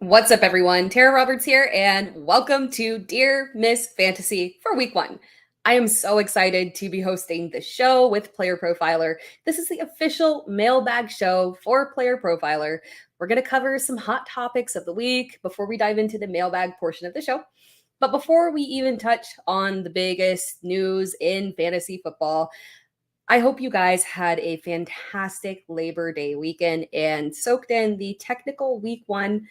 What's up, everyone? Tara Roberts here, and welcome to Dear Miss Fantasy for week one. I am so excited to be hosting the show with Player Profiler. This is the official mailbag show for Player Profiler. We're going to cover some hot topics of the week before we dive into the mailbag portion of the show. But before we even touch on the biggest news in fantasy football, I hope you guys had a fantastic Labor Day weekend and soaked in the technical week one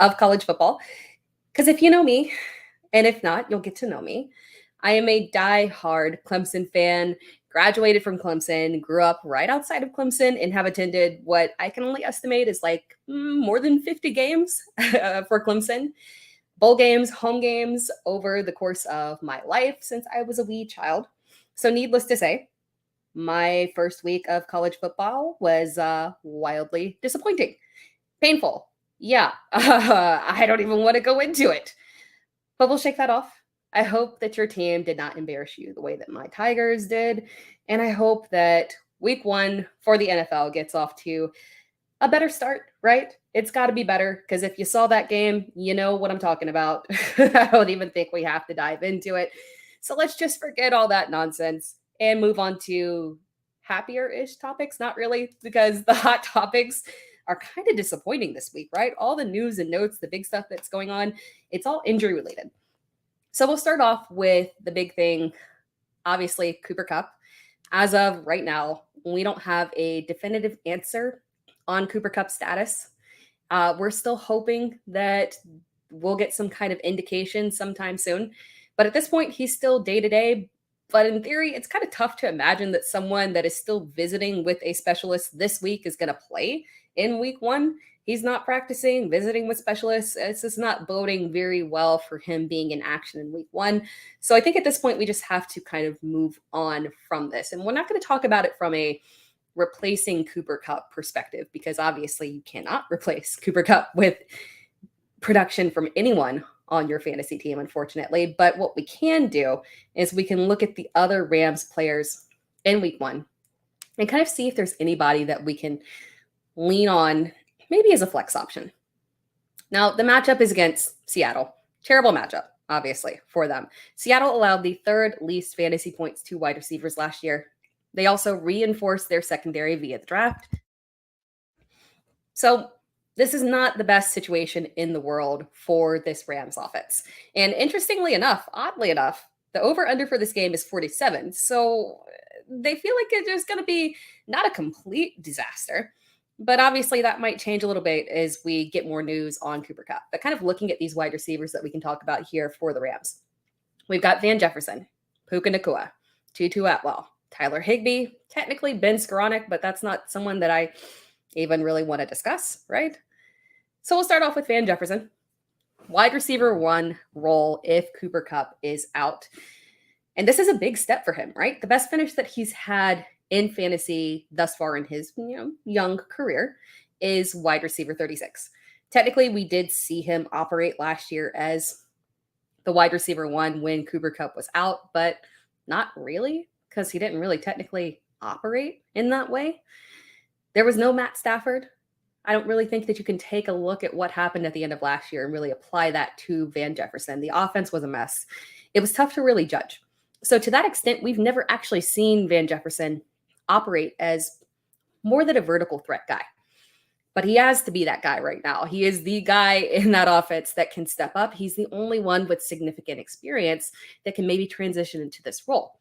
of college football. Because if you know me, and if not, you'll get to know me, I am a die-hard Clemson fan, graduated from Clemson, grew up right outside of Clemson, and have attended what I can only estimate is like more than 50 games for Clemson. Bowl games, home games over the course of my life since I was a wee child. So needless to say, my first week of college football was wildly disappointing, painful. Yeah, I don't even want to go into it, but we'll shake that off. I hope that your team did not embarrass you the way that my Tigers did, and I hope that week one for the NFL gets off to a better start, right? It's got to be better, because if you saw that game, you know what I'm talking about. I don't even think we have to dive into it. So let's just forget all that nonsense and move on to happier-ish topics. Not really, because the hot topics are kind of disappointing this week, right? All the news and notes, the big stuff that's going on, it's all injury related. So we'll start off with the big thing, obviously, Cooper Kupp. As of right now, we don't have a definitive answer on Cooper Kupp's status. We're still hoping that we'll get some kind of indication sometime soon. But at this point, he's still day-to-day. But in theory, it's kind of tough to imagine that someone that is still visiting with a specialist this week is going to play in week one. He's not practicing, visiting with specialists. It's just not boding very well for him being in action in week one. So I think at this point, we just have to kind of move on from this. And we're not going to talk about it from a replacing Cooper Kupp perspective, because obviously you cannot replace Cooper Kupp with production from anyone on your fantasy team, unfortunately. But what we can do is we can look at the other Rams players in week one and kind of see if there's anybody that we can lean on, maybe as a flex option. Now, the matchup is against Seattle. Terrible matchup, obviously, for them. Seattle allowed the third least fantasy points to wide receivers last year. They also reinforced their secondary via the draft. So this is not the best situation in the world for this Rams offense. And interestingly enough, oddly enough, the over-under for this game is 47. So they feel like it's going to be not a complete disaster. But obviously that might change a little bit as we get more news on Cooper Kupp. But kind of looking at these wide receivers that we can talk about here for the Rams. We've got Van Jefferson, Puka Nacua, Tutu Atwell, Tyler Higbee, technically Ben Skoranek, but that's not someone that I even really want to discuss, right? So we'll start off with Van Jefferson. Wide receiver one role if Cooper Kupp is out. And this is a big step for him, right? The best finish that he's had in fantasy thus far in his young career is wide receiver 36. Technically, we did see him operate last year as the wide receiver one when Cooper Kupp was out, but not really, because he didn't really technically operate in that way. There was no Matt Stafford. I don't really think that you can take a look at what happened at the end of last year and really apply that to Van Jefferson. The offense was a mess. It was tough to really judge. So to that extent, we've never actually seen Van Jefferson operate as more than a vertical threat guy. But he has to be that guy right now. He is the guy in that offense that can step up. He's the only one with significant experience that can maybe transition into this role.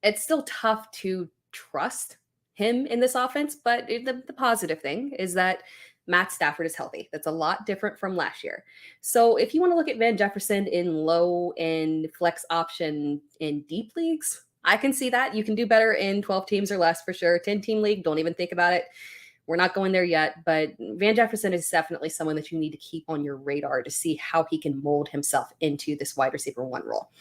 It's still tough to trust him in this offense, but the positive thing is that Matt Stafford is healthy. That's a lot different from last year. So if you want to look at Van Jefferson in low and flex option in deep leagues, I can see that. You can do better in 12 teams or less for sure. 10-team league, don't even think about it. We're not going there yet, but Van Jefferson is definitely someone that you need to keep on your radar to see how he can mold himself into this wide receiver one role.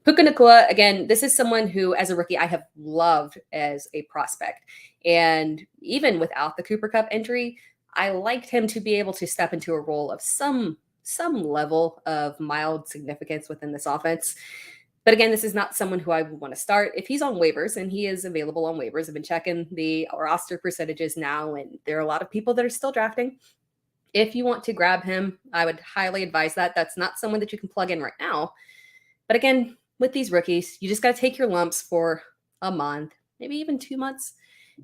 Puka Nacua, again, this is someone who, as a rookie, I have loved as a prospect. And even without the Cooper Kupp injury, I liked him to be able to step into a role of some level of mild significance within this offense. But again, this is not someone who I would want to start. If he's on waivers, and he is available on waivers, I've been checking the roster percentages now, and there are a lot of people that are still drafting. If you want to grab him, I would highly advise that. That's not someone that you can plug in right now. But again, with these rookies, you just got to take your lumps for a month, maybe even 2 months,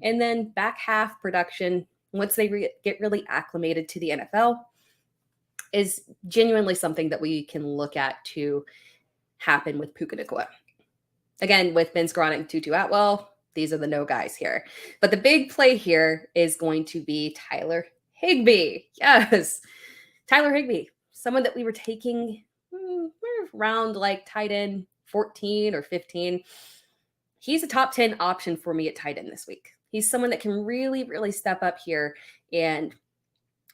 and then back half production once they get really acclimated to the NFL is genuinely something that we can look at to happen with Puka Nacua. Again, with Ben Skoranek and Tutu Atwell, these are the no guys here. But the big play here is going to be Tyler Higbee. Yes, Tyler Higbee, someone that we were taking around like tight end 14 or 15. He's a top 10 option for me at tight end this week. He's someone that can really, really step up here and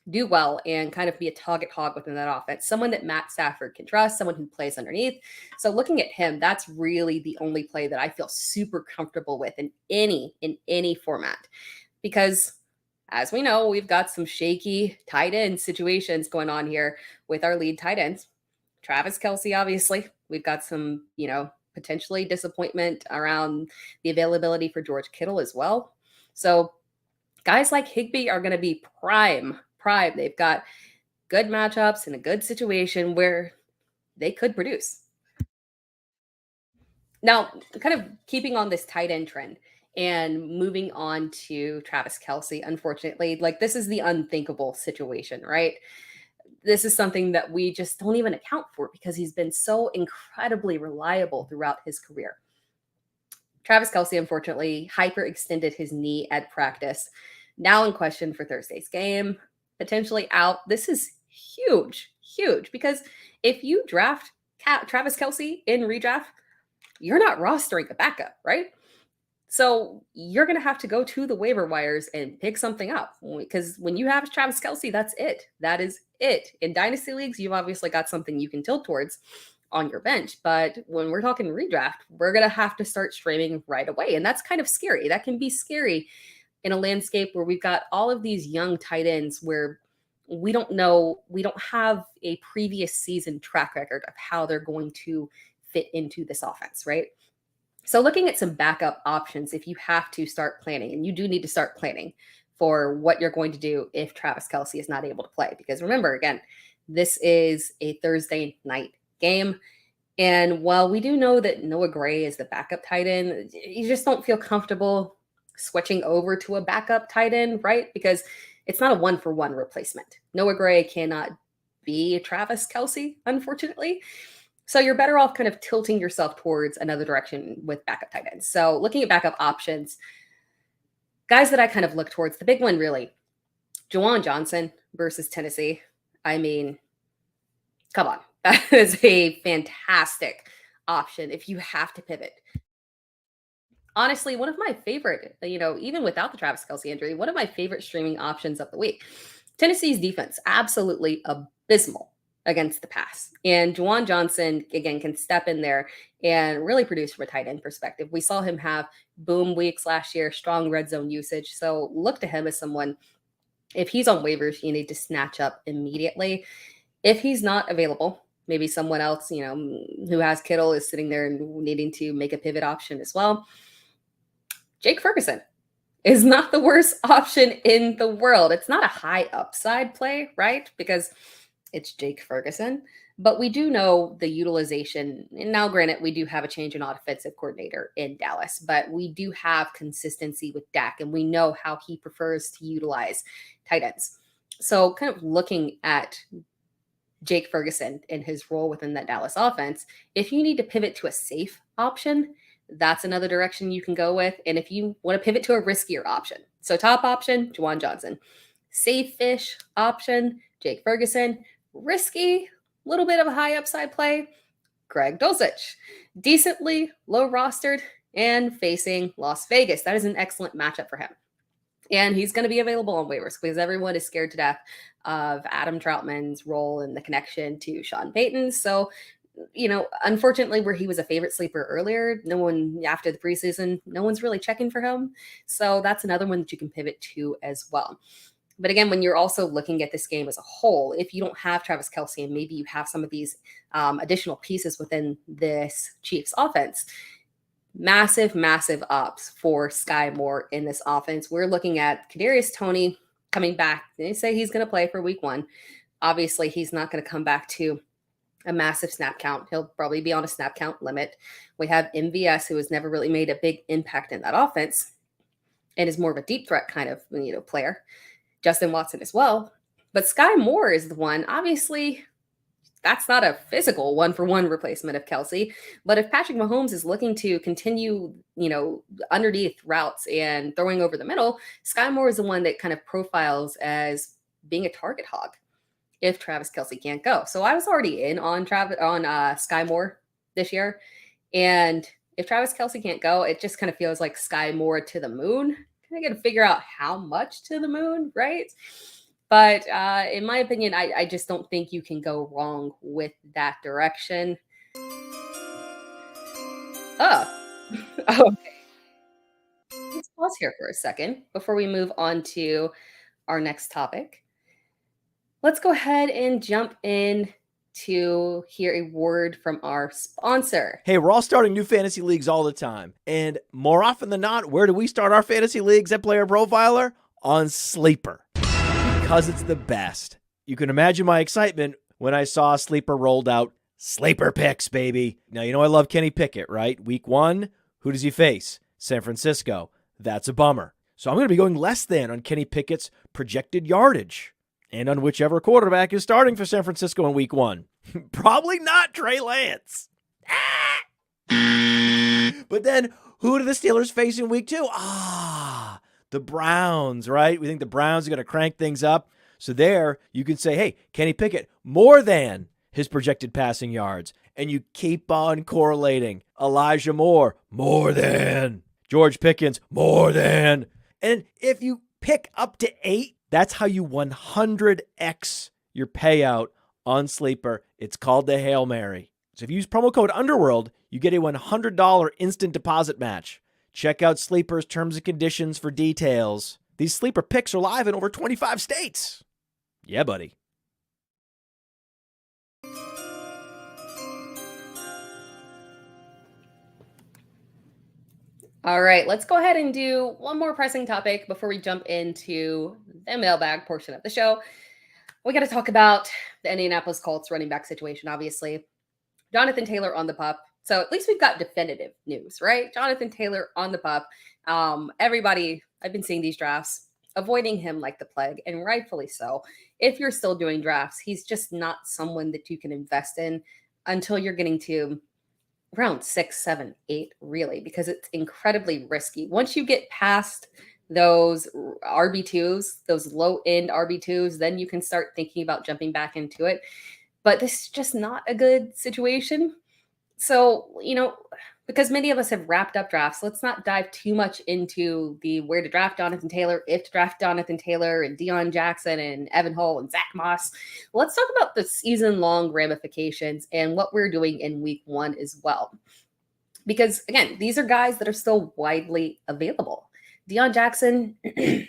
do well and kind of be a target hog within that offense. Someone that Matt Stafford can trust, someone who plays underneath. So looking at him, that's really the only play that I feel super comfortable with in any format. Because as we know, we've got some shaky tight end situations going on here with our lead tight ends. Travis Kelce, obviously. We've got some, potentially disappointment around the availability for George Kittle as well. So guys like Higbee are going to be prime. They've got good matchups in a good situation where they could produce. Now, kind of keeping on this tight end trend and moving on to Travis Kelce, unfortunately, like this is the unthinkable situation, right? This is something that we just don't even account for because he's been so incredibly reliable throughout his career. Travis Kelce, unfortunately, hyperextended his knee at practice. Now in question for Thursday's game, potentially out. This is huge because if you draft Travis Kelce in redraft, you're not rostering a backup, right? So you're going to have to go to the waiver wires and pick something up because when you have Travis Kelce, that's it. That is it. In dynasty leagues, you've obviously got something you can tilt towards on your bench. But when we're talking redraft, we're going to have to start streaming right away. And that's kind of scary. That can be scary in a landscape where we've got all of these young tight ends where we don't have a previous season track record of how they're going to fit into this offense, right? So looking at some backup options, if you have to start planning, and you do need to start planning for what you're going to do if Travis Kelce is not able to play. Because remember, again, this is a Thursday night game. And while we do know that Noah Gray is the backup tight end, you just don't feel comfortable switching over to a backup tight end, right? Because it's not a one-for-one replacement. Noah Gray cannot be Travis Kelce, unfortunately. So you're better off kind of tilting yourself towards another direction with backup tight ends. So looking at backup options, guys that I kind of look towards, the big one really, Juwan Johnson versus Tennessee. I mean, come on. That is a fantastic option if you have to pivot. Honestly, one of my favorite, even without the Travis Kelce injury, one of my favorite streaming options of the week. Tennessee's defense, absolutely abysmal against the pass. And Juwan Johnson, again, can step in there and really produce from a tight end perspective. We saw him have boom weeks last year, strong red zone usage. So look to him as someone, if he's on waivers, you need to snatch up immediately. If he's not available, maybe someone else, who has Kittle is sitting there and needing to make a pivot option as well. Jake Ferguson is not the worst option in the world. It's not a high upside play, right? Because it's Jake Ferguson. But we do know the utilization. And now, granted, we do have a change in offensive coordinator in Dallas, but we do have consistency with Dak, and we know how he prefers to utilize tight ends. So kind of looking at Jake Ferguson and his role within that Dallas offense, if you need to pivot to a safe option, that's another direction you can go with. And if you want to pivot to a riskier option, so top option, Juwan Johnson. Safe-ish option, Jake Ferguson. Risky, little bit of a high upside play, Greg Dulcich. Decently low rostered and facing Las Vegas. That is an excellent matchup for him. And he's going to be available on waivers because everyone is scared to death of Adam Troutman's role in the connection to Sean Payton. So, unfortunately, where he was a favorite sleeper earlier, no one after the preseason, no one's really checking for him. So that's another one that you can pivot to as well. But again, when you're also looking at this game as a whole, if you don't have Travis Kelce and maybe you have some of these additional pieces within this Chiefs offense, massive ups for Sky Moore in this offense. We're looking at Kadarius Toney, coming back. They say he's going to play for week 1. Obviously, he's not going to come back to a massive snap count. He'll probably be on a snap count limit. We have MVS, who has never really made a big impact in that offense and is more of a deep threat kind of player. Justin Watson as well. But Sky Moore is the one. Obviously, that's not a physical one-for-one replacement of Kelce. But if Patrick Mahomes is looking to continue, underneath routes and throwing over the middle, Sky Moore is the one that kind of profiles as being a target hog if Travis Kelce can't go. So I was already in on Sky Moore this year. And if Travis Kelce can't go, it just kind of feels like Sky Moore to the moon. Kind of got to figure out how much to the moon, right? But in my opinion, I just don't think you can go wrong with that direction. Okay. Let's pause here for a second before we move on to our next topic. Let's go ahead and jump in to hear a word from our sponsor. Hey, we're all starting new fantasy leagues all the time. And more often than not, where do we start our fantasy leagues at Player Profiler? On Sleeper. Because it's the best. You can imagine my excitement when I saw Sleeper rolled out. Sleeper picks, baby. Now, I love Kenny Pickett, right? Week 1, who does he face? San Francisco. That's a bummer. So I'm going to be going less than on Kenny Pickett's projected yardage and on whichever quarterback is starting for San Francisco in week 1. Probably not Trey Lance. But then, who do the Steelers face in week 2? The Browns, right? We think the Browns are going to crank things up. So there, you can say, hey, Kenny Pickett, more than his projected passing yards. And you keep on correlating. Elijah Moore, more than. George Pickens, more than. And if you pick up to 8, that's how you 100x your payout on Sleeper. It's called the Hail Mary. So if you use promo code Underworld, you get a $100 instant deposit match. Check out Sleeper's terms and conditions for details. These Sleeper picks are live in over 25 states. Yeah, buddy. All right, let's go ahead and do one more pressing topic before we jump into the mailbag portion of the show. We got to talk about the Indianapolis Colts running back situation, obviously. Jonathan Taylor on the pup. So at least we've got definitive news, right? Jonathan Taylor on the pup. Everybody, I've been seeing these drafts, avoiding him like the plague, and rightfully so. If you're still doing drafts, he's just not someone that you can invest in until you're getting to round 6, 7, 8, really, because it's incredibly risky. Once you get past those RB2s, those low-end RB2s, then you can start thinking about jumping back into it. But this is just not a good situation. So, because many of us have wrapped up drafts, let's not dive too much into the where to draft Jonathan Taylor, if to draft Jonathan Taylor and Deion Jackson and Evan Hull and Zach Moss. Let's talk about the season-long ramifications and what we're doing in week 1 as well. Because, again, these are guys that are still widely available. Deion Jackson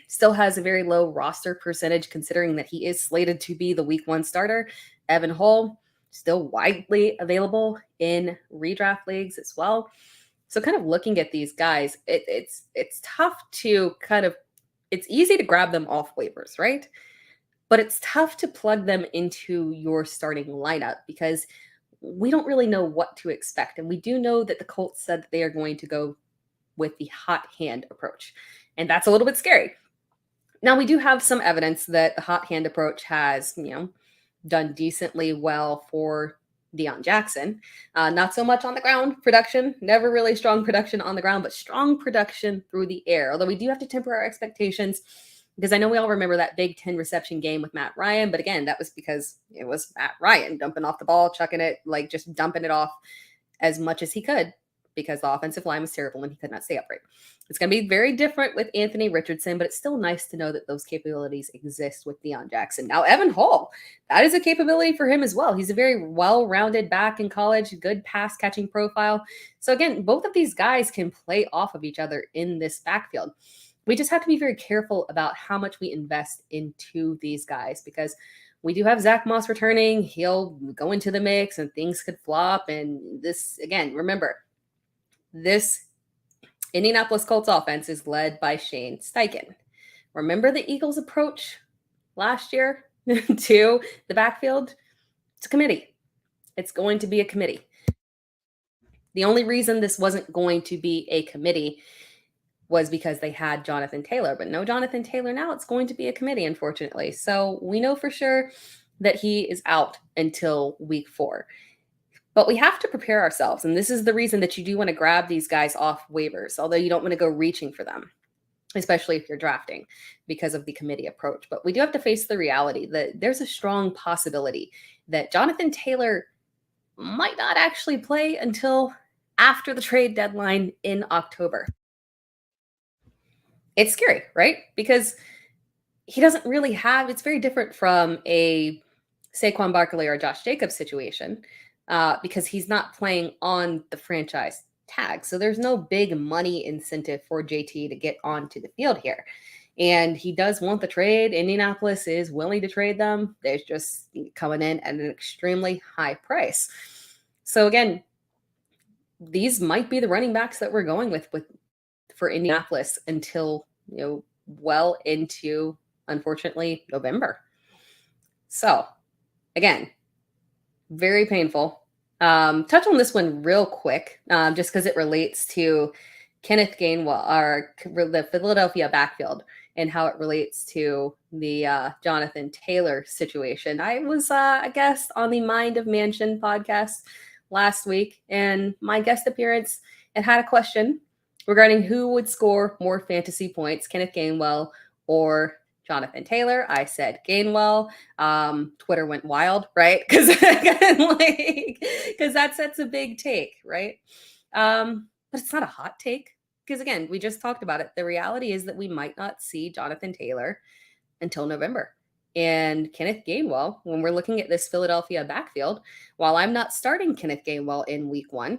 still has a very low roster percentage considering that he is slated to be the week 1 starter. Evan Hull, still widely available in redraft leagues as well. So kind of looking at these guys, it's tough to it's easy to grab them off waivers, right? But it's tough to plug them into your starting lineup because we don't really know what to expect. And we do know that the Colts said that they are going to go with the hot hand approach. And that's a little bit scary. Now, we do have some evidence that the hot hand approach has, done decently well for Deion Jackson. Not so much on the ground production, never really strong production on the ground, but strong production through the air. Although we do have to temper our expectations because I know we all remember that Big 10 reception game with Matt Ryan. But again, that was because it was Matt Ryan dumping off the ball, chucking it, just dumping it off as much as he could because the offensive line was terrible and he could not stay upright. It's going to be very different with Anthony Richardson, but it's still nice to know that those capabilities exist with Deion Jackson. Now, Evan Hull, that is a capability for him as well. He's a very well-rounded back in college, good pass-catching profile. So again, both of these guys can play off of each other in this backfield. We just have to be very careful about how much we invest into these guys because we do have Zach Moss returning. He'll go into the mix and things could flop. And this, again, remember, this Indianapolis Colts offense is led by Shane Steichen, Remember the Eagles' approach last year to the backfield? It's a committee. It's going to be a committee. The only reason this wasn't going to be a committee was because they had Jonathan Taylor, but no Jonathan Taylor now. It's going to be a committee, unfortunately. So we know for sure that he is out until week 4. But we have to prepare ourselves. And this is the reason that you do want to grab these guys off waivers, although you don't want to go reaching for them, especially if you're drafting, because of the committee approach. But we do have to face the reality that there's a strong possibility that Jonathan Taylor might not actually play until after the trade deadline in October. It's scary, right? Because he doesn't really have, it's very different from a Saquon Barkley or Josh Jacobs situation because he's not playing on the franchise tag. So there's no big money incentive for JT to get onto the field here. And he does want the trade. Indianapolis is willing to trade them. They're just coming in at an extremely high price. So again, these might be the running backs that we're going with for Indianapolis until, well into, unfortunately, November. So again, very painful. Touch on this one real quick, just because it relates to Kenneth Gainwell, or the Philadelphia backfield, and how it relates to the Jonathan Taylor situation. I was a guest on the Mind of Mansion podcast last week, and my guest appearance, it had a question regarding who would score more fantasy points, Kenneth Gainwell or Jonathan Taylor. I said Gainwell. Twitter went wild, right? Because that sets a big take, right? But it's not a hot take. Because again, we just talked about it. The reality is that we might not see Jonathan Taylor until November. And Kenneth Gainwell, when we're looking at this Philadelphia backfield, while I'm not starting Kenneth Gainwell in week 1,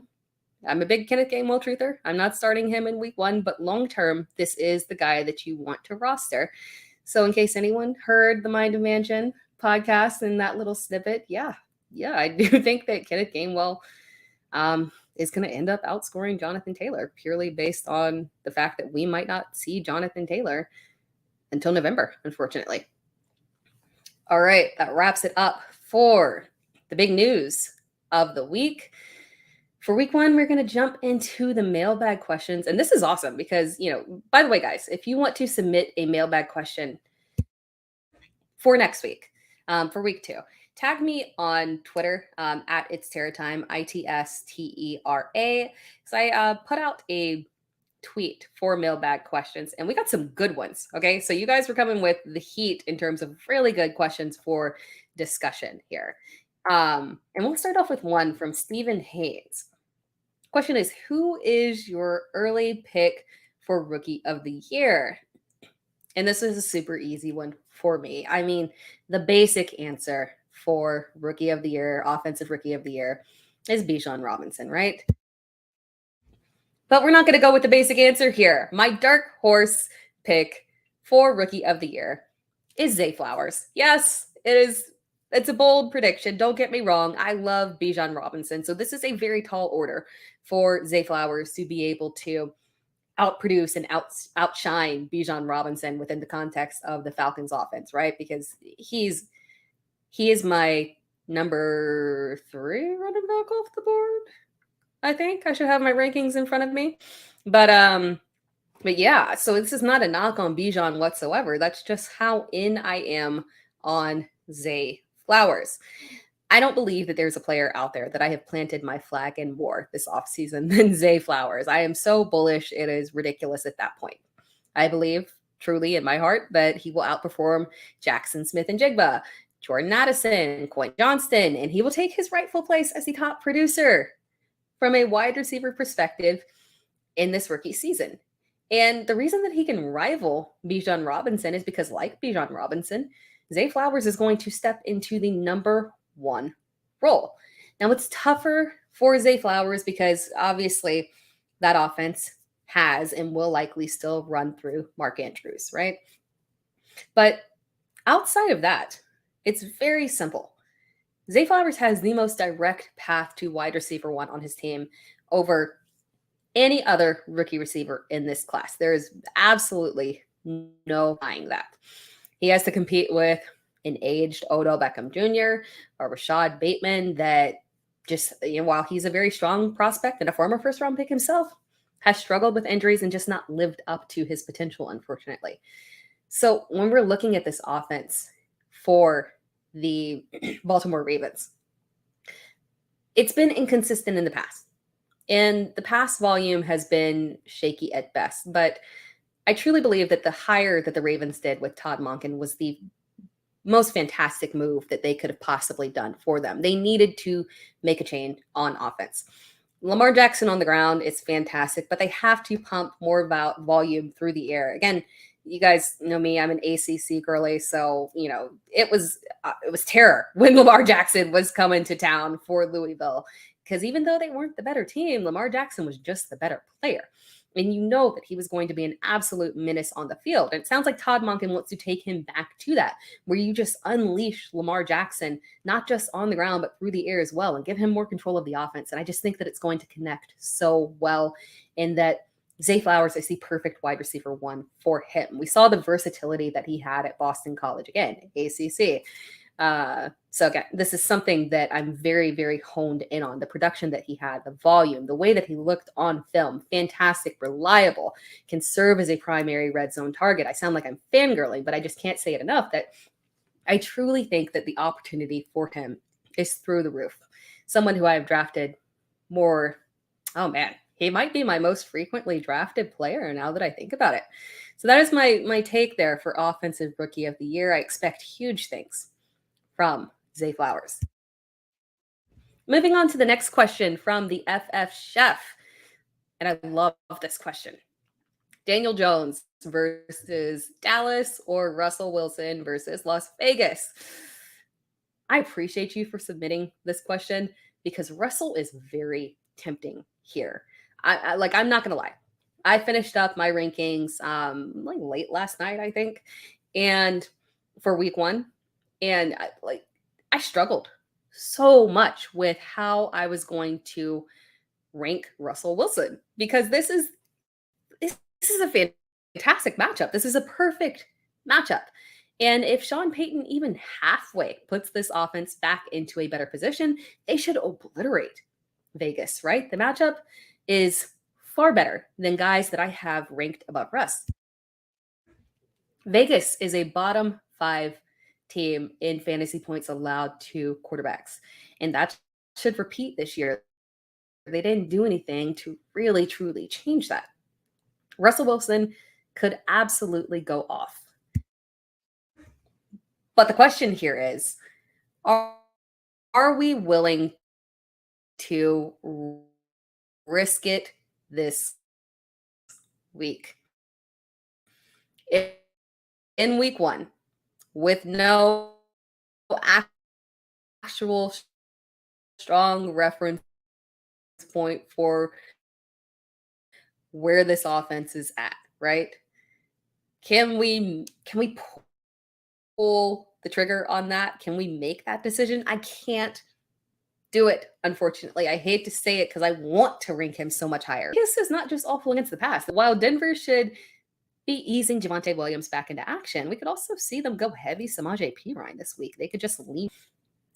I'm a big Kenneth Gainwell truther. I'm not starting him in week 1, but long term, this is the guy that you want to roster. So in case anyone heard the Mind of Mansion podcast and that little snippet, yeah, I do think that Kenneth Gainwell is going to end up outscoring Jonathan Taylor purely based on the fact that we might not see Jonathan Taylor until November, unfortunately. All right, that wraps it up for the big news of the week. For week 1, we're going to jump into the mailbag questions. And this is awesome because, by the way, guys, if you want to submit a mailbag question for next week, for week 2, tag me on Twitter at It's Tera Time, ITSTERA. So I put out a tweet for mailbag questions, and we got some good ones. Okay, so you guys were coming with the heat in terms of really good questions for discussion here. And we'll start off with one from Stephen Hayes. Question is, who is your early pick for Rookie of the Year? And this is a super easy one for me. I mean, the basic answer for Rookie of the Year, Offensive Rookie of the Year, is Bijan Robinson, right? But we're not going to go with the basic answer here. My dark horse pick for Rookie of the Year is Zay Flowers. Yes, it is. It's a bold prediction. Don't get me wrong. I love Bijan Robinson. So this is a very tall order for Zay Flowers to be able to outproduce and outshine Bijan Robinson within the context of the Falcons offense, right? Because he is my number 3 running back off the board. I think I should have my rankings in front of me. But yeah, so this is not a knock on Bijan whatsoever. That's just how in I am on Zay Flowers. I don't believe that there's a player out there that I have planted my flag in more this offseason than Zay Flowers. I am so bullish. It is ridiculous at that point. I believe truly in my heart that he will outperform Jackson Smith-Njigba, Jordan Addison, Quentin Johnston, and he will take his rightful place as the top producer from a wide receiver perspective in this rookie season. And the reason that he can rival Bijan Robinson is because, like Bijan Robinson, Zay Flowers is going to step into the number 1 role. Now, it's tougher for Zay Flowers because obviously that offense has and will likely still run through Mark Andrews, right? But outside of that, it's very simple. Zay Flowers has the most direct path to wide receiver 1 on his team over any other rookie receiver in this class. There is absolutely no denying that. He has to compete with an aged Odell Beckham Jr. or Rashad Bateman that just, while he's a very strong prospect and a former first round pick himself, has struggled with injuries and just not lived up to his potential, unfortunately. So when we're looking at this offense for the Baltimore Ravens, it's been inconsistent in the past. And the pass volume has been shaky at best. But I truly believe that the hire that the Ravens did with Todd Monken was the most fantastic move that they could have possibly done for them. They needed to make a change on offense. Lamar Jackson on the ground is fantastic, but they have to pump more about volume through the air. Again, you guys know me, I'm an ACC girly, so it was terror when Lamar Jackson was coming to town for Louisville, because even though they weren't the better team, Lamar Jackson was just the better player. And you know that he was going to be an absolute menace on the field. And it sounds like Todd Monken wants to take him back to that, where you just unleash Lamar Jackson, not just on the ground, but through the air as well, and give him more control of the offense. And I just think that it's going to connect so well, and that Zay Flowers is the perfect wide receiver one for him. We saw the versatility that he had at Boston College, again, ACC. So again, this is something that I'm very, very honed in on. The production that he had, the volume, the way that he looked on film, fantastic, reliable, can serve as a primary red zone target. I sound like I'm fangirling, but I just can't say it enough that I truly think that the opportunity for him is through the roof. Someone who I have drafted more, oh man, he might be my most frequently drafted player now that I think about it. So that is my take there for Offensive Rookie of the Year. I expect huge things from Zay Flowers. Moving on to the next question from the FF Chef. And I love this question. Daniel Jones versus Dallas or Russell Wilson versus Las Vegas? I appreciate you for submitting this question because Russell is very tempting here. I'm not going to lie. I finished up my rankings like late last night, I think, and for week one. And I struggled so much with how I was going to rank Russell Wilson, because this is a fantastic matchup. This is a perfect matchup. And if Sean Payton even halfway puts this offense back into a better position, they should obliterate Vegas, right? The matchup is far better than guys that I have ranked above Russ. Vegas is a bottom 5 team in fantasy points allowed to quarterbacks. And that should repeat this year. They didn't do anything to really, truly change that. Russell Wilson could absolutely go off. But the question here is, are we willing to risk it this week? In week one, with no actual strong reference point for where this offense is at, right? Can we pull the trigger on that? Can we make that decision? I can't do it, unfortunately. I hate to say it because I want to rank him so much higher. This is not just awful against the pass. While Denver should be easing Javonte Williams back into action, we could also see them go heavy Samaje Perine this week. They could just leave,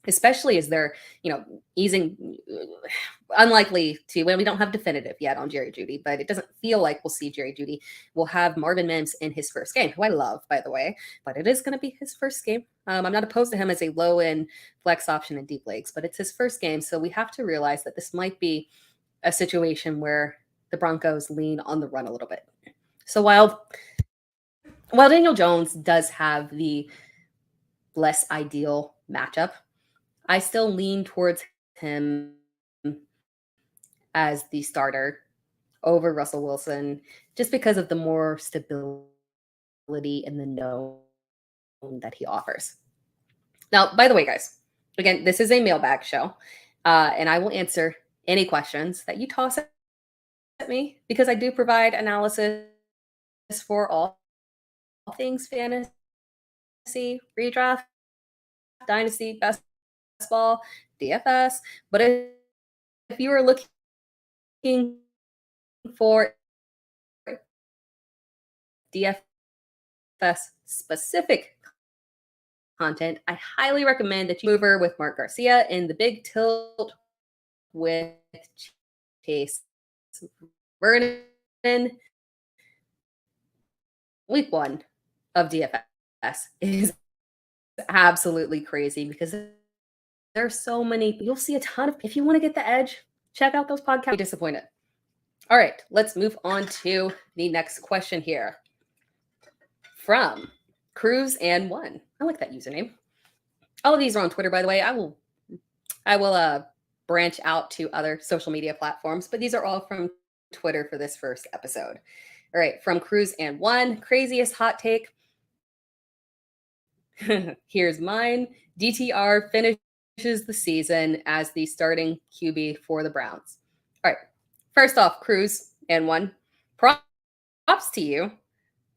especially as they're, easing, unlikely to, when we don't have definitive yet on Jerry Jeudy, but it doesn't feel like we'll see Jerry Jeudy. We'll have Marvin Mims in his first game, who I love, by the way, but it is going to be his first game. I'm not opposed to him as a low-end flex option in deep leagues, but it's his first game, so we have to realize that this might be a situation where the Broncos lean on the run a little bit. So while Daniel Jones does have the less ideal matchup, I still lean towards him as the starter over Russell Wilson, just because of the more stability and the known that he offers. Now, by the way, guys, again, this is a mailbag show, and I will answer any questions that you toss at me, because I do provide analysis for all things fantasy, redraft, dynasty, basketball, DFS. But if you are looking for DFS DFS specific content, I highly recommend that you move over with Mark Garcia in the big tilt with Chase Vernon. Week 1 of DFS is absolutely crazy because there's so many. You'll see a ton of. If you want to get the edge, check out those podcasts. Be disappointed. All right, let's move on to the next question here from Cruz and One. I like that username. All of these are on Twitter, by the way. I will branch out to other social media platforms, but these are all from Twitter for this first episode. All right, from Cruz and One, craziest hot take. Here's mine. DTR finishes the season as the starting QB for the Browns. All right, first off, Cruz and One, props to you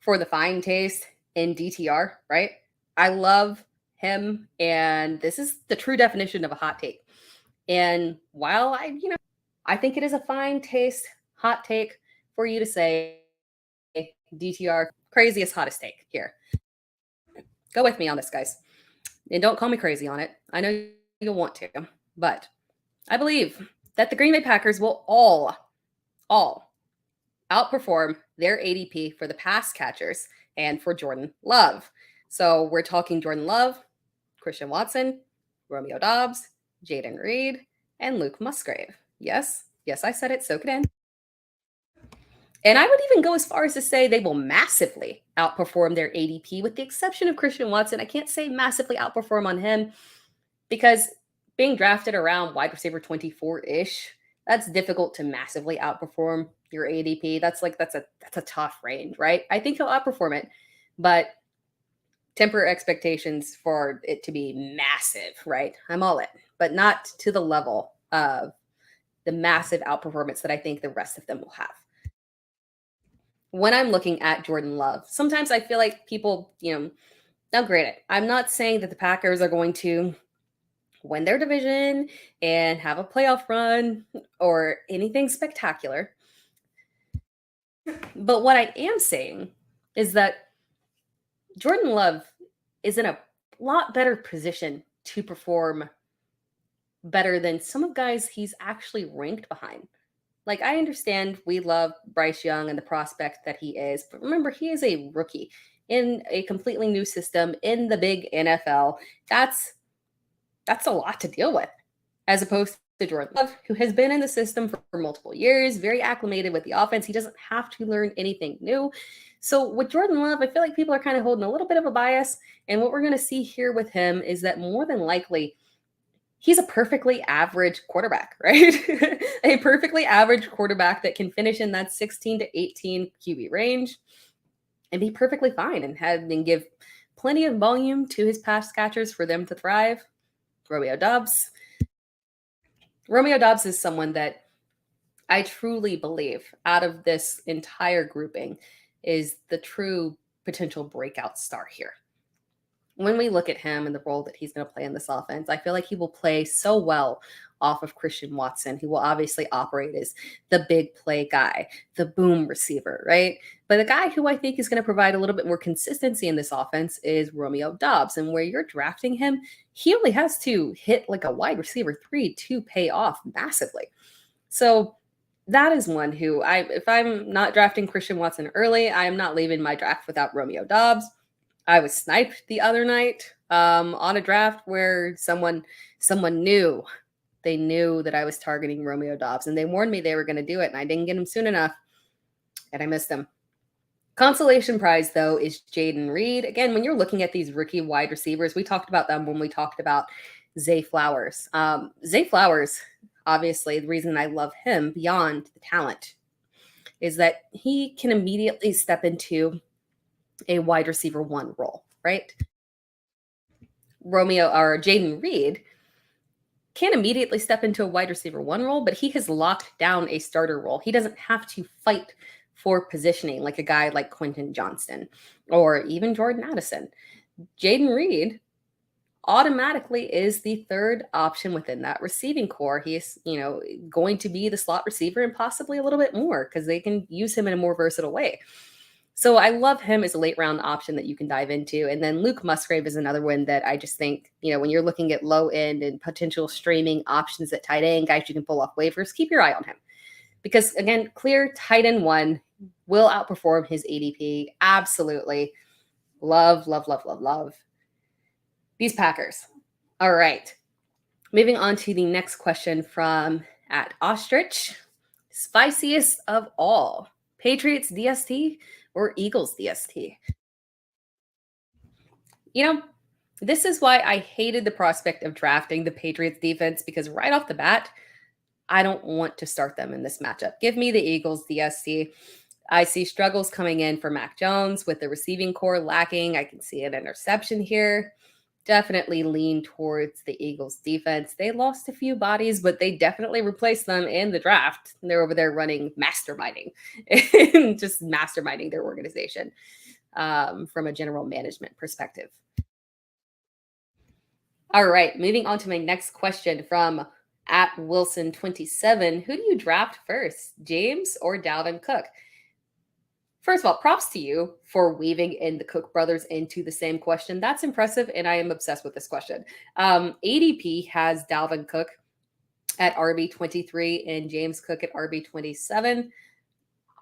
for the fine taste in DTR, right? I love him, and this is the true definition of a hot take. And while I think it is a fine taste hot take for you to say DTR craziest hottest take here. Go with me on this, guys. And don't call me crazy on it. I know you'll want to, but I believe that the Green Bay Packers will all outperform their ADP for the pass catchers and for Jordan Love. So we're talking Jordan Love, Christian Watson, Romeo Doubs, Jaden Reed, and Luke Musgrave. Yes, I said it, soak it in. And I would even go as far as to say they will massively outperform their ADP, with the exception of Christian Watson. I can't say massively outperform on him because being drafted around wide receiver 24-ish, that's difficult to massively outperform your ADP. That's a tough range, right? I think he'll outperform it, but temper expectations for it to be massive, right? I'm all in, but not to the level of the massive outperformance that I think the rest of them will have. When I'm looking at Jordan Love, sometimes I feel like people, now granted, I'm not saying that the Packers are going to win their division and have a playoff run or anything spectacular. But what I am saying is that Jordan Love is in a lot better position to perform better than some of guys he's actually ranked behind. Like, I understand we love Bryce Young and the prospect that he is, but remember, he is a rookie in a completely new system in the big NFL. That's a lot to deal with, as opposed to Jordan Love, who has been in the system for multiple years, very acclimated with the offense. He doesn't have to learn anything new. So with Jordan Love, I feel like people are kind of holding a little bit of a bias. And what we're going to see here with him is that more than likely, he's a perfectly average quarterback, right? A perfectly average quarterback that can finish in that 16 to 18 QB range and be perfectly fine and give plenty of volume to his pass catchers for them to thrive. Romeo Doubs is someone that I truly believe out of this entire grouping is the true potential breakout star here. When we look at him and the role that he's going to play in this offense, I feel like he will play so well off of Christian Watson, who will obviously operate as the big play guy, the boom receiver, right? But the guy who I think is going to provide a little bit more consistency in this offense is Romeo Doubs. And where you're drafting him, he only has to hit like a wide receiver 3 to pay off massively. So that is one who if I'm not drafting Christian Watson early, I am not leaving my draft without Romeo Doubs. I was sniped the other night on a draft where someone knew. They knew that I was targeting Romeo Doubs, and they warned me they were going to do it, and I didn't get him soon enough, and I missed him. Consolation prize, though, is Jaden Reed. Again, when you're looking at these rookie wide receivers, we talked about them when we talked about Zay Flowers. Zay Flowers, obviously, the reason I love him beyond the talent is that he can immediately step into a wide receiver 1 role, right? Jaden Reed can immediately step into a wide receiver 1 role, but he has locked down a starter role. He doesn't have to fight for positioning like a guy like Quentin Johnston or even Jordan Addison. Jaden Reed automatically is the third option within that receiving core. He is, going to be the slot receiver and possibly a little bit more because they can use him in a more versatile way. So I love him as a late round option that you can dive into. And then Luke Musgrave is another one that I just think, when you're looking at low end and potential streaming options at tight end, guys you can pull off waivers, keep your eye on him. Because again, clear tight end one will outperform his ADP. Absolutely. Love, love, love, love, love these Packers. All right. Moving on to the next question from @Ostrich. Spiciest of all, Patriots DST or Eagles DST? This is why I hated the prospect of drafting the Patriots defense, because right off the bat, I don't want to start them in this matchup. Give me the Eagles DST. I see struggles coming in for Mac Jones with the receiving core lacking. I can see an interception here. Definitely lean towards the Eagles defense. They lost a few bodies, but they definitely replaced them in the draft. They're over there running masterminding, just masterminding their organization from a general management perspective. All right, moving on to my next question from @Wilson27. Who do you draft first, James or Dalvin Cook? First of all, props to you for weaving in the Cook brothers into the same question. That's impressive, and I am obsessed with this question. ADP has Dalvin Cook at RB23 and James Cook at RB27.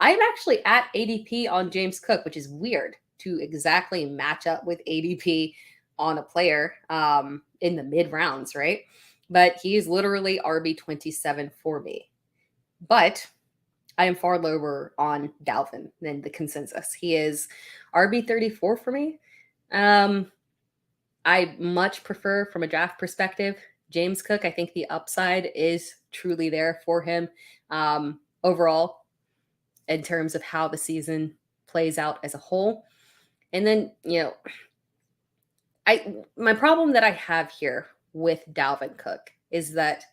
I'm actually at ADP on James Cook, which is weird to exactly match up with ADP on a player in the mid rounds, right? But he is literally RB27 for me. But I am far lower on Dalvin than the consensus. He is RB34 for me. I much prefer, from a draft perspective, James Cook. I think the upside is truly there for him overall in terms of how the season plays out as a whole. And then, my problem that I have here with Dalvin Cook is that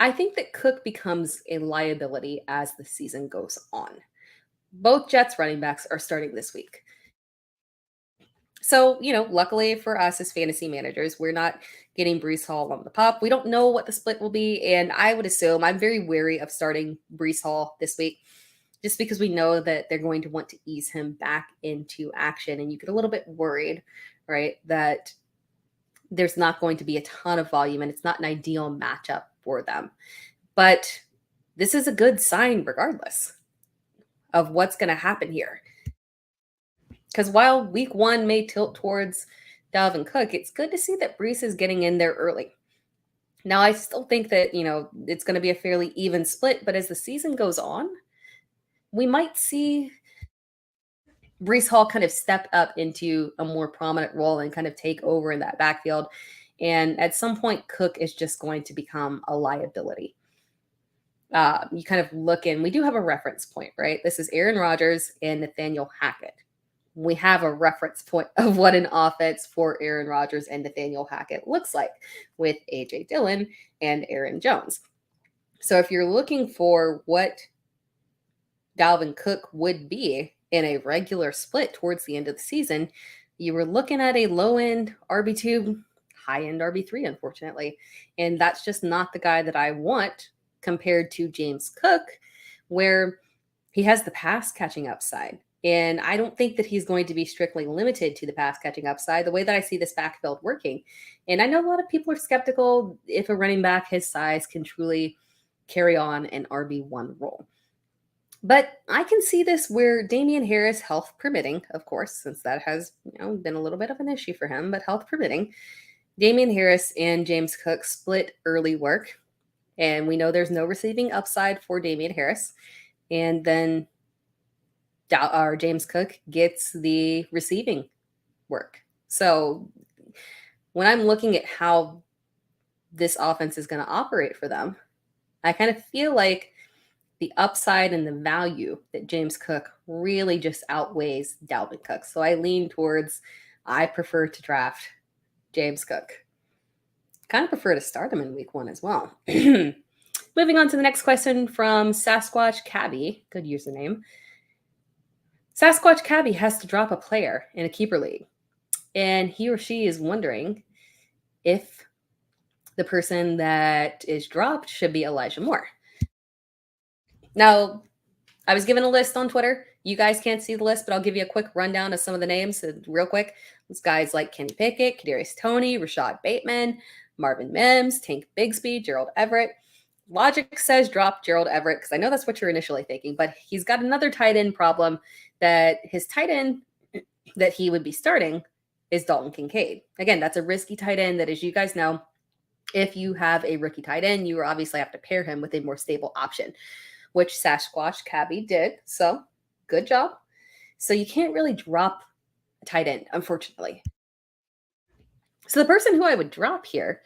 I think that Cook becomes a liability as the season goes on. Both Jets running backs are starting this week. So, luckily for us as fantasy managers, we're not getting Breece Hall on the pup. We don't know what the split will be. And I would assume I'm very wary of starting Breece Hall this week, just because we know that they're going to want to ease him back into action. And you get a little bit worried, right, that there's not going to be a ton of volume and it's not an ideal matchup for them. But this is a good sign regardless of what's going to happen here. Because while week one may tilt towards Dalvin Cook, it's good to see that Breece is getting in there early. Now, I still think that, it's going to be a fairly even split, but as the season goes on, we might see Breece Hall kind of step up into a more prominent role and kind of take over in that backfield. And at some point, Cook is just going to become a liability. You kind of look in, we do have a reference point, right? This is Aaron Rodgers and Nathaniel Hackett. We have a reference point of what an offense for Aaron Rodgers and Nathaniel Hackett looks like with A.J. Dillon and Aaron Jones. So if you're looking for what Dalvin Cook would be in a regular split towards the end of the season, you were looking at a low-end RB2, high-end RB3, unfortunately. And that's just not the guy that I want compared to James Cook, where he has the pass-catching upside. And I don't think that he's going to be strictly limited to the pass-catching upside, the way that I see this backfield working. And I know a lot of people are skeptical if a running back his size can truly carry on an RB1 role. But I can see this where Damian Harris, health permitting, of course, since that has been a little bit of an issue for him, but health permitting, Damian Harris and James Cook split early work. And we know there's no receiving upside for Damian Harris. And then James Cook gets the receiving work. So when I'm looking at how this offense is going to operate for them, I kind of feel like the upside and the value that James Cook really just outweighs Dalvin Cook. So I lean towards, I prefer to draft James Cook. Kind of prefer to start him in week one as well. Moving on to the next question from Sasquatch Cabby. Good username. Sasquatch Cabby has to drop a player in a keeper league, and he or she is wondering if the person that is dropped should be Elijah Moore. Now, I was given a list on Twitter, You guys can't see the list, but I'll give you a quick rundown of some of the names real quick. These guys like Kenny Pickett, Kadarius Toney, Rashad Bateman, Marvin Mims, Tank Bigsby, Gerald Everett. Logic says drop Gerald Everett because I know that's what you're initially thinking, but he's got another tight end problem that his tight end that he would be starting is Dalton Kincaid. Again, that's a risky tight end that, as you guys know, if you have a rookie tight end, you obviously have to pair him with a more stable option, which Sasquatch Cabby did. So good job. So you can't really drop a tight end, unfortunately. So the person who I would drop here,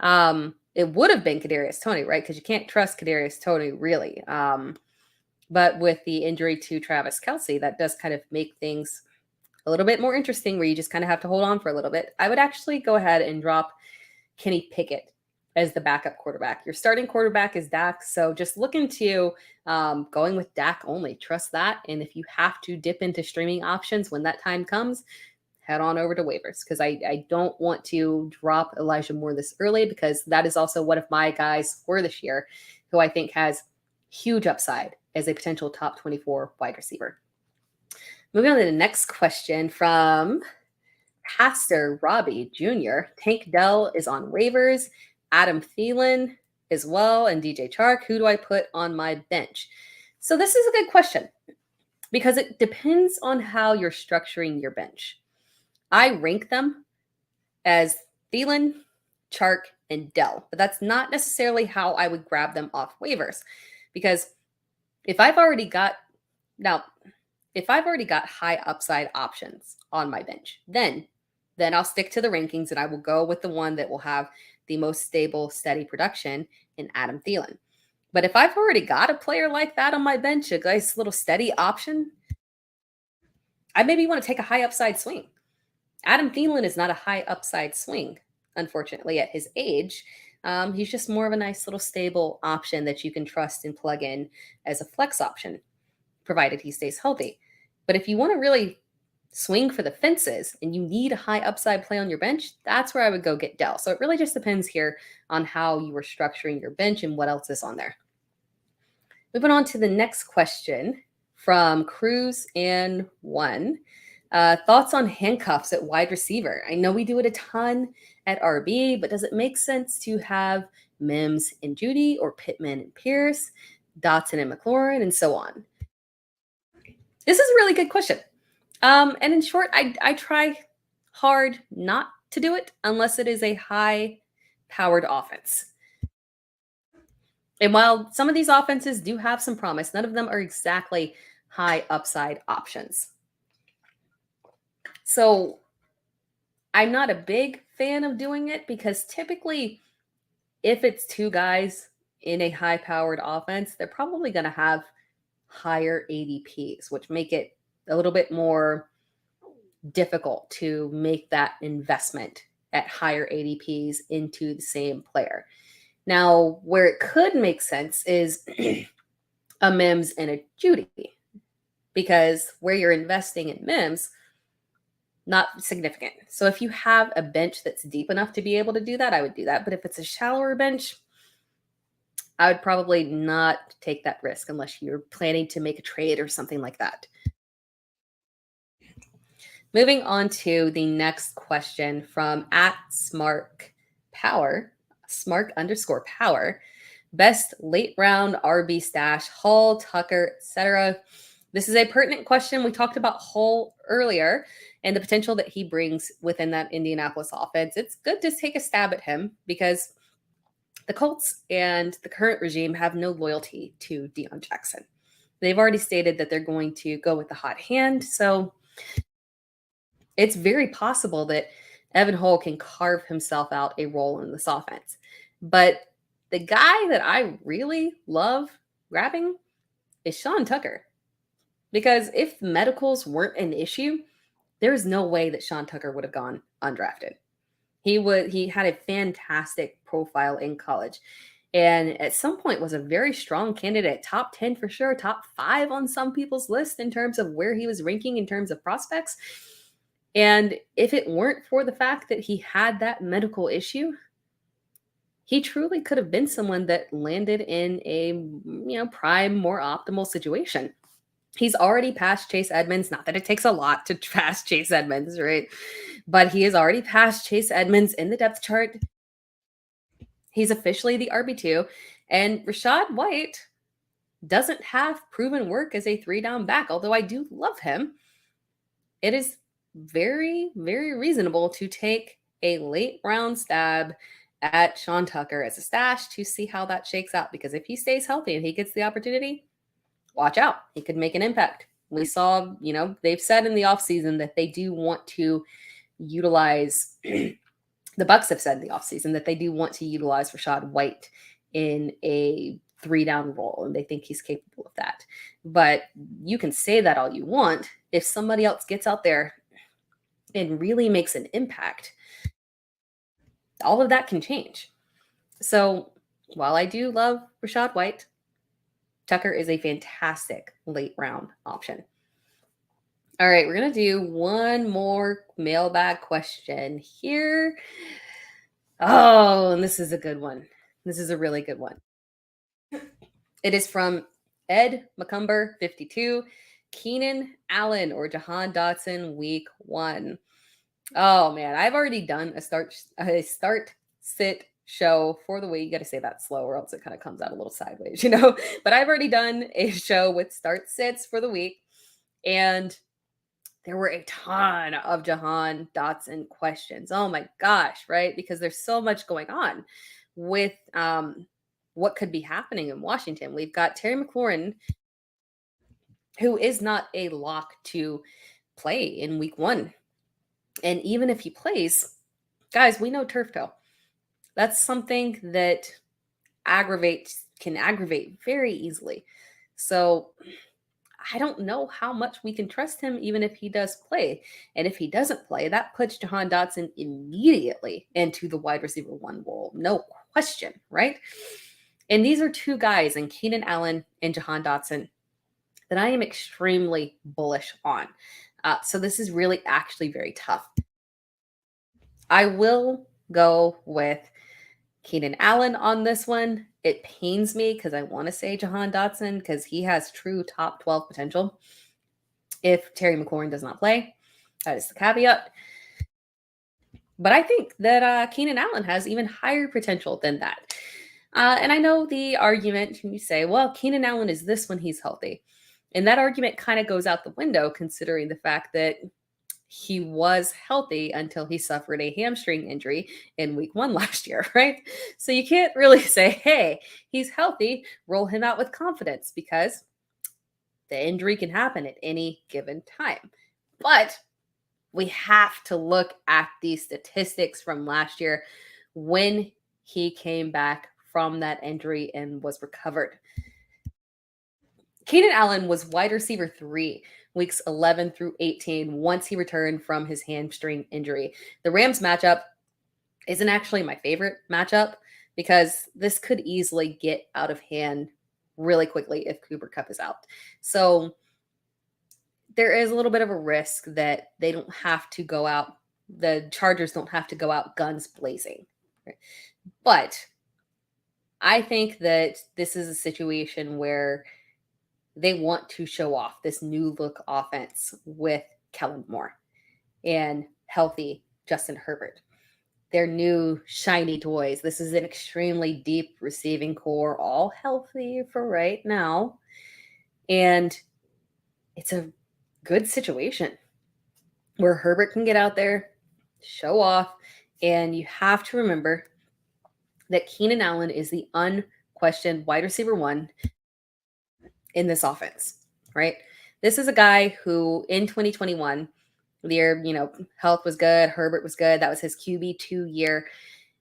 it would have been Kadarius Toney, right? Because you can't trust Kadarius Toney, really. But with the injury to Travis Kelce, that does kind of make things a little bit more interesting where you just kind of have to hold on for a little bit. I would actually go ahead and drop Kenny Pickett as the backup quarterback. Your starting quarterback is Dak, so just look into going with Dak only. Trust that. And if you have to dip into streaming options when that time comes, head on over to waivers because I don't want to drop Elijah Moore this early because that is also one of my guys for this year who I think has huge upside as a potential top 24 wide receiver. Moving on to the next question from Pastor Robbie Jr. Tank Dell is on waivers. Adam Thielen as well, and DJ Chark. Who do I put on my bench? So this is a good question because it depends on how you're structuring your bench. I rank them as Thielen, Chark, and Dell, but that's not necessarily how I would grab them off waivers because if I've already got high upside options on my bench, then I'll stick to the rankings and I will go with the one that will have the most stable, steady production in Adam Thielen. But if I've already got a player like that on my bench, a nice little steady option, I maybe want to take a high upside swing. Adam Thielen is not a high upside swing, unfortunately, at his age. He's just more of a nice little stable option that you can trust and plug in as a flex option, provided he stays healthy. But if you want to really swing for the fences and you need a high upside play on your bench, that's where I would go get Dell. So it really just depends here on how you are structuring your bench and what else is on there. Moving on to the next question from Cruz and One. Thoughts on handcuffs at wide receiver? I know we do it a ton at RB, but does it make sense to have Mims and Judy or Pittman and Pierce, Dotson and McLaurin, and so on? This is a really good question. And in short, I try hard not to do it unless it is a high-powered offense. And while some of these offenses do have some promise, none of them are exactly high upside options. So I'm not a big fan of doing it because typically if it's two guys in a high-powered offense, they're probably going to have higher ADPs, which make it a little bit more difficult to make that investment at higher ADPs into the same player. Now, where it could make sense is a Mims and a Judy, because where you're investing in Mims, not significant. So if you have a bench that's deep enough to be able to do that, I would do that. But if it's a shallower bench, I would probably not take that risk unless you're planning to make a trade or something like that. Moving on to the next question from @SmarkPower, Smark_Power. Best late round RB stash, Hall, Tucker, etc. This is a pertinent question. We talked about Hall earlier and the potential that he brings within that Indianapolis offense. It's good to take a stab at him because the Colts and the current regime have no loyalty to Deion Jackson. They've already stated that they're going to go with the hot hand. So it's very possible that Evan Hull can carve himself out a role in this offense. But the guy that I really love grabbing is Sean Tucker. Because if medicals weren't an issue, there is no way that Sean Tucker would have gone undrafted. He had a fantastic profile in college. And at some point was a very strong candidate, top 10 for sure, top 5 on some people's list in terms of where he was ranking in terms of prospects. And if it weren't for the fact that he had that medical issue, he truly could have been someone that landed in a prime, more optimal situation. He's already passed Chase Edmonds. Not that it takes a lot to pass Chase Edmonds, right? But he has already passed Chase Edmonds in the depth chart. He's officially the RB2. And Rachaad White doesn't have proven work as a 3-down back, although I do love him. It is very, very reasonable to take a late round stab at Sean Tucker as a stash to see how that shakes out. Because if he stays healthy and he gets the opportunity, watch out. He could make an impact. We saw, they've said in the offseason that they do want to utilize, the Bucs have said in the offseason that they do want to utilize Rachaad White in a 3-down role, and they think he's capable of that. But you can say that all you want. If somebody else gets out there and really makes an impact, all of that can change. So while I do love Rachaad White, Tucker is a fantastic late round option. All right, we're going to do one more mailbag question here. Oh, and this is a good one. This is a really good one. It is from Ed McCumber, 52. Keenan Allen or Jahan Dotson, week 1. Oh, man, I've already done a start sit show for the week. You got to say that slow or else it kind of comes out a little sideways, But I've already done a show with start sits for the week. And there were a ton of Jahan Dotson questions. Oh my gosh, right? Because there's so much going on with what could be happening in Washington. We've got Terry McLaurin, who is not a lock to play in week 1. And even if he plays, guys, we know turf toe. That's something that can aggravate very easily. So I don't know how much we can trust him even if he does play. And if he doesn't play, that puts Jahan Dotson immediately into the wide receiver 1 role. No question, right? And these are 2 guys, in Keenan Allen and Jahan Dotson, that I am extremely bullish on. So this is really actually very tough. I will go with Keenan Allen on this one. It pains me because I want to say Jahan Dotson because he has true top 12 potential. If Terry McLaurin does not play, that is the caveat. But I think that Keenan Allen has even higher potential than that. And I know the argument, you say, well, Keenan Allen is this when he's healthy. And that argument kind of goes out the window considering the fact that he was healthy until he suffered a hamstring injury in week 1 last year, right? So you can't really say, hey, he's healthy, roll him out with confidence because the injury can happen at any given time. But we have to look at these statistics from last year when he came back from that injury and was recovered. Keenan Allen was wide receiver 3 weeks 11 through 18 once he returned from his hamstring injury. The Rams matchup isn't actually my favorite matchup because this could easily get out of hand really quickly if Cooper Kupp is out. So there is a little bit of a risk that they don't have to go out. The Chargers don't have to go out guns blazing. But I think that this is a situation where they want to show off this new look offense with Kellen Moore and healthy Justin Herbert. Their new shiny toys. This is an extremely deep receiving core, all healthy for right now. And it's a good situation where Herbert can get out there, show off. And you have to remember that Keenan Allen is the unquestioned wide receiver 1 in this offense, right? This is a guy who in 2021, the year, health was good, Herbert was good, that was his QB2 year,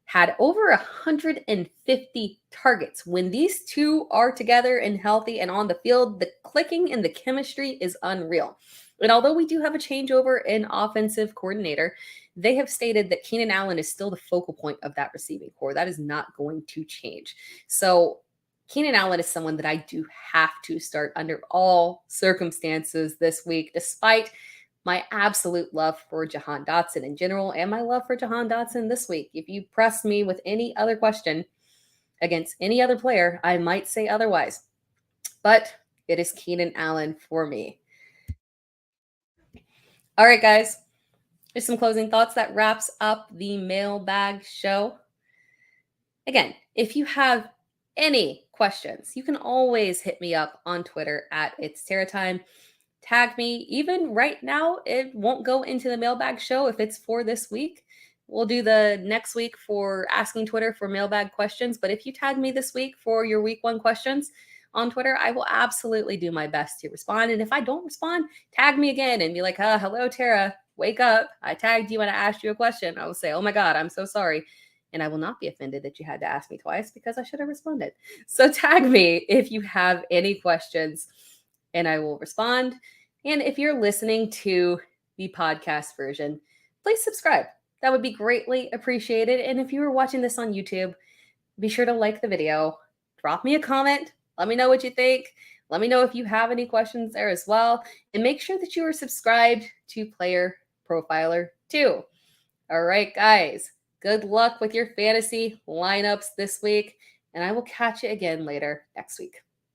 had over 150 targets. When these 2 are together and healthy and on the field, the clicking and the chemistry is unreal. And although we do have a changeover in offensive coordinator, they have stated that Keenan Allen is still the focal point of that receiving core. That is not going to change. So Keenan Allen is someone that I do have to start under all circumstances this week, despite my absolute love for Jahan Dotson in general and my love for Jahan Dotson this week. If you press me with any other question against any other player, I might say otherwise. But it is Keenan Allen for me. All right, guys. Just some closing thoughts. That wraps up the mailbag show. Again, if you have any questions, you can always hit me up on Twitter at It's Tera Time. Tag me. Even right now, it won't go into the mailbag show if it's for this week. We'll do the next week for asking Twitter for mailbag questions. But if you tag me this week for your week 1 questions on Twitter, I will absolutely do my best to respond. And if I don't respond, tag me again and be like, hello, Tera, wake up. I tagged you and I asked you a question. I will say, oh my God, I'm so sorry. And I will not be offended that you had to ask me twice because I should have responded. So tag me if you have any questions and I will respond. And if you're listening to the podcast version, please subscribe. That would be greatly appreciated. And if you are watching this on YouTube, be sure to like the video, drop me a comment, let me know what you think. Let me know if you have any questions there as well. And make sure that you are subscribed to Player Profiler too. All right, guys, good luck with your fantasy lineups this week. And I will catch you again later next week.